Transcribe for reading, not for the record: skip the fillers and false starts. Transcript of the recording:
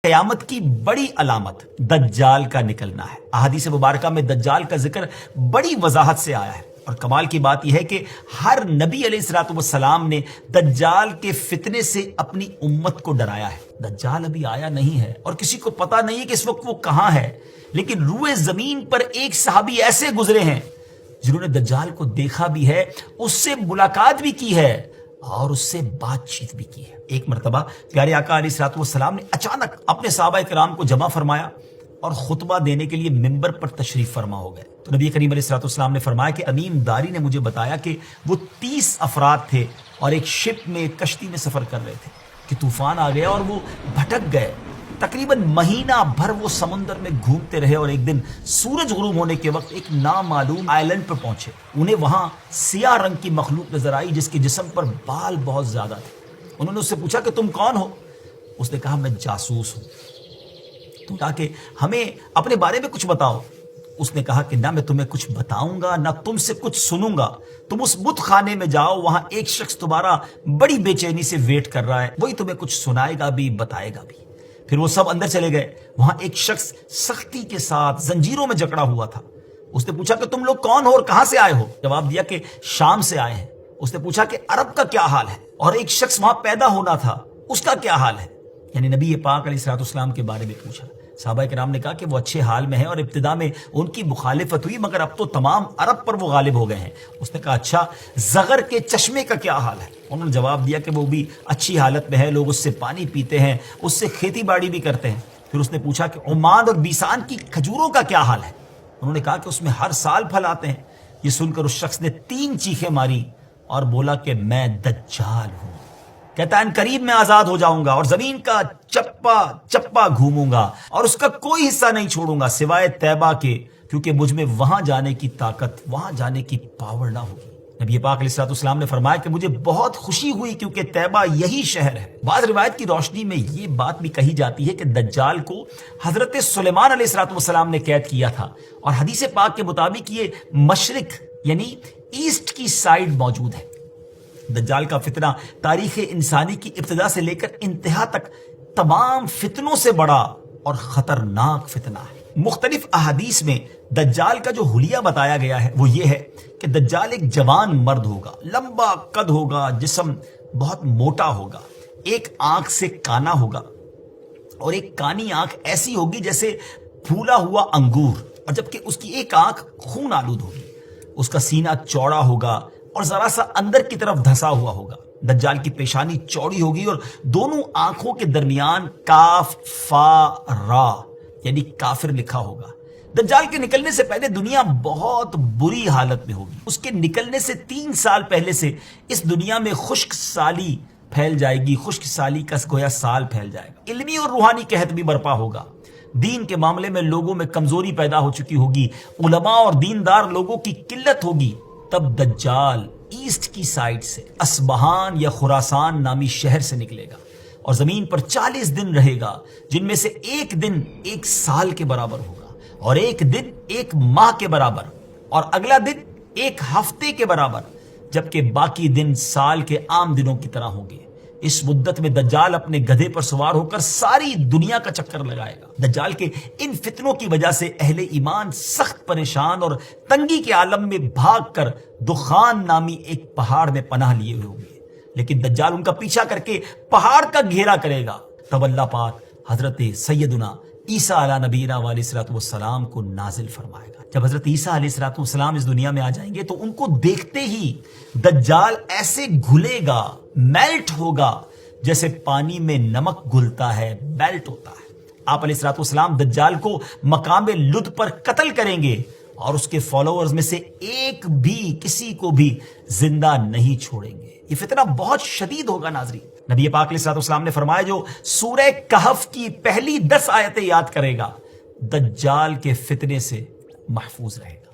قیامت کی بڑی علامت دجال کا نکلنا ہے۔ احادیث مبارکہ میں دجال کا ذکر بڑی وضاحت سے آیا ہے، اور کمال کی بات یہ ہے کہ ہر نبی علیہ الصلوۃ والسلام نے دجال کے فتنے سے اپنی امت کو ڈرایا ہے۔ دجال ابھی آیا نہیں ہے اور کسی کو پتا نہیں ہے کہ اس وقت وہ کہاں ہے، لیکن روئے زمین پر ایک صحابی ایسے گزرے ہیں جنہوں نے دجال کو دیکھا بھی ہے، اس سے ملاقات بھی کی ہے اور اس سے بات چیت بھی کی ہے۔ ایک مرتبہ پیارے آقا علیہ الصلوۃ والسلام نے اچانک اپنے صحابہ کرام کو جمع فرمایا اور خطبہ دینے کے لیے ممبر پر تشریف فرما ہو گئے۔ تو نبی کریم علیہ الصلوۃ والسلام نے فرمایا کہ تمیم داری نے مجھے بتایا کہ وہ 30 افراد تھے اور ایک شپ میں، ایک کشتی میں سفر کر رہے تھے کہ طوفان آ گیا اور وہ بھٹک گئے۔ تقریباً مہینہ بھر وہ سمندر میں گھومتے رہے اور ایک دن سورج غروب ہونے کے وقت ایک نامعلوم آئلینڈ پر پہنچے۔ انہیں وہاں سیاہ رنگ کی مخلوق نظر آئی جس کے جسم پر بال بہت زیادہ تھے۔ انہوں نے اس سے پوچھا کہ تم کون ہو؟ اس نے کہا میں جاسوس ہوں، تو کہا کہ ہمیں اپنے بارے میں کچھ بتاؤ۔ اس نے کہا کہ نہ میں تمہیں کچھ بتاؤں گا نہ تم سے کچھ سنوں گا، تم اس بت خانے میں جاؤ، وہاں ایک شخص تمہارا بڑی بے چینی سے ویٹ کر رہا ہے، وہی تمہیں کچھ سنائے گا بھی بتائے گا بھی۔ پھر وہ سب اندر چلے گئے۔ وہاں ایک شخص سختی کے ساتھ زنجیروں میں جکڑا ہوا تھا۔ اس نے پوچھا کہ تم لوگ کون ہو اور کہاں سے آئے ہو؟ جواب دیا کہ شام سے آئے ہیں۔ اس نے پوچھا کہ عرب کا کیا حال ہے؟ اور ایک شخص وہاں پیدا ہونا تھا، اس کا کیا حال ہے؟ یعنی نبی پاک علیہ الصلوۃ والسلام کے بارے میں پوچھا۔ صحابہ کرام نے کہا کہ وہ اچھے حال میں ہیں اور ابتدا میں ان کی مخالفت ہوئی مگر اب تو تمام عرب پر وہ غالب ہو گئے ہیں۔ اس نے کہا اچھا زغر کے چشمے کا کیا حال ہے؟ انہوں نے جواب دیا کہ وہ بھی اچھی حالت میں ہے، لوگ اس سے پانی پیتے ہیں، اس سے کھیتی باڑی بھی کرتے ہیں۔ پھر اس نے پوچھا کہ عمان اور بیسان کی کھجوروں کا کیا حال ہے؟ انہوں نے کہا کہ اس میں ہر سال پھل آتے ہیں۔ یہ سن کر اس شخص نے 3 چیخیں ماری اور بولا کہ میں دجال ہوں۔ کہتا ہے ان قریب میں آزاد ہو جاؤں گا اور زمین کا چپا چپا گھوموں گا اور اس کا کوئی حصہ نہیں چھوڑوں گا سوائے طیبہ کے، کیونکہ مجھ میں وہاں جانے کی طاقت، وہاں جانے کی پاور نہ ہوگی۔ نبی پاک علیہ الصلوۃ والسلام نے فرمایا کہ مجھے بہت خوشی ہوئی کیونکہ طیبہ یہی شہر ہے۔ بعض روایت کی روشنی میں یہ بات بھی کہی جاتی ہے کہ دجال کو حضرت سلیمان علیہ الصلوۃ والسلام نے قید کیا تھا، اور حدیث پاک کے مطابق یہ مشرق یعنی ایسٹ کی سائیڈ موجود ہے۔ دجال کا فتنہ تاریخ انسانی کی ابتدا سے لے کر انتہا تک تمام فتنوں سے بڑا اور خطرناک فتنہ ہے۔ مختلف احادیث میں دجال کا جو حلیہ بتایا گیا ہے وہ یہ ہے کہ دجال ایک جوان مرد ہوگا، لمبا قد ہوگا، جسم بہت موٹا ہوگا، ایک آنکھ سے کانا ہوگا اور ایک کانی آنکھ ایسی ہوگی جیسے پھولا ہوا انگور، اور جبکہ اس کی ایک آنکھ خون آلود ہوگی۔ اس کا سینہ چوڑا ہوگا اور ذرا سا اندر کی طرف دھسا ہوا ہوگا۔ دجال کی پیشانی چوڑی ہوگی اور دونوں آنکھوں کے درمیان کاف فا را یعنی کافر لکھا ہوگا۔ دجال کے نکلنے سے پہلے دنیا بہت بری حالت میں ہوگی۔ اس کے نکلنے سے 3 سال پہلے سے اس دنیا میں خشک سالی پھیل جائے گی، خشک سالی کا گویا سال پھیل جائے گا۔ علمی اور روحانی قحط بھی برپا ہوگا۔ دین کے معاملے میں لوگوں میں کمزوری پیدا ہو چکی ہوگی، علماء اور دیندار لوگوں کی قلت ہوگی۔ تب دجال ایسٹ کی سائڈ سے اصبہان یا خراسان نامی شہر سے نکلے گا اور زمین پر 40 دن رہے گا، جن میں سے ایک دن 1 سال کے برابر ہوگا، اور ایک دن 1 ماہ کے برابر، اور اگلا دن 1 ہفتے کے برابر، جبکہ باقی دن سال کے عام دنوں کی طرح ہوں گے۔ اس مدت میں دجال اپنے گدھے پر سوار ہو کر ساری دنیا کا چکر لگائے گا۔ دجال کے ان فتنوں کی وجہ سے اہل ایمان سخت پریشان اور تنگی کے عالم میں بھاگ کر دخان نامی ایک پہاڑ میں پناہ لیے ہوئے ہوں گے، لیکن دجال ان کا پیچھا کر کے پہاڑ کا گھیرا کرے گا۔ تب اللہ پاک حضرت سیدنا عیسیٰ علیہ نبینا علیہ الصلوۃ والسلام کو نازل فرمائے گا۔ جب حضرت عیسیٰ علیہ الصلوۃ والسلام اس دنیا میں آ جائیں گے تو ان کو دیکھتے ہی دجال ایسے گھلے گا، میلٹ ہوگا، جیسے پانی میں نمک گھلتا ہے، میلٹ ہوتا ہے۔ آپ علیہ الصلوۃ والسلام دجال کو مقام لد پر قتل کریں گے اور اس کے فالوورز میں سے ایک بھی کسی کو بھی زندہ نہیں چھوڑیں گے۔ یہ فتنہ بہت شدید ہوگا ناظرین۔ نبی پاک علیہ الصلوۃ والسلام نے فرمایا جو سورہ کہف کی پہلی 10 آیتیں یاد کرے گا دجال کے فتنے سے محفوظ رہے گا۔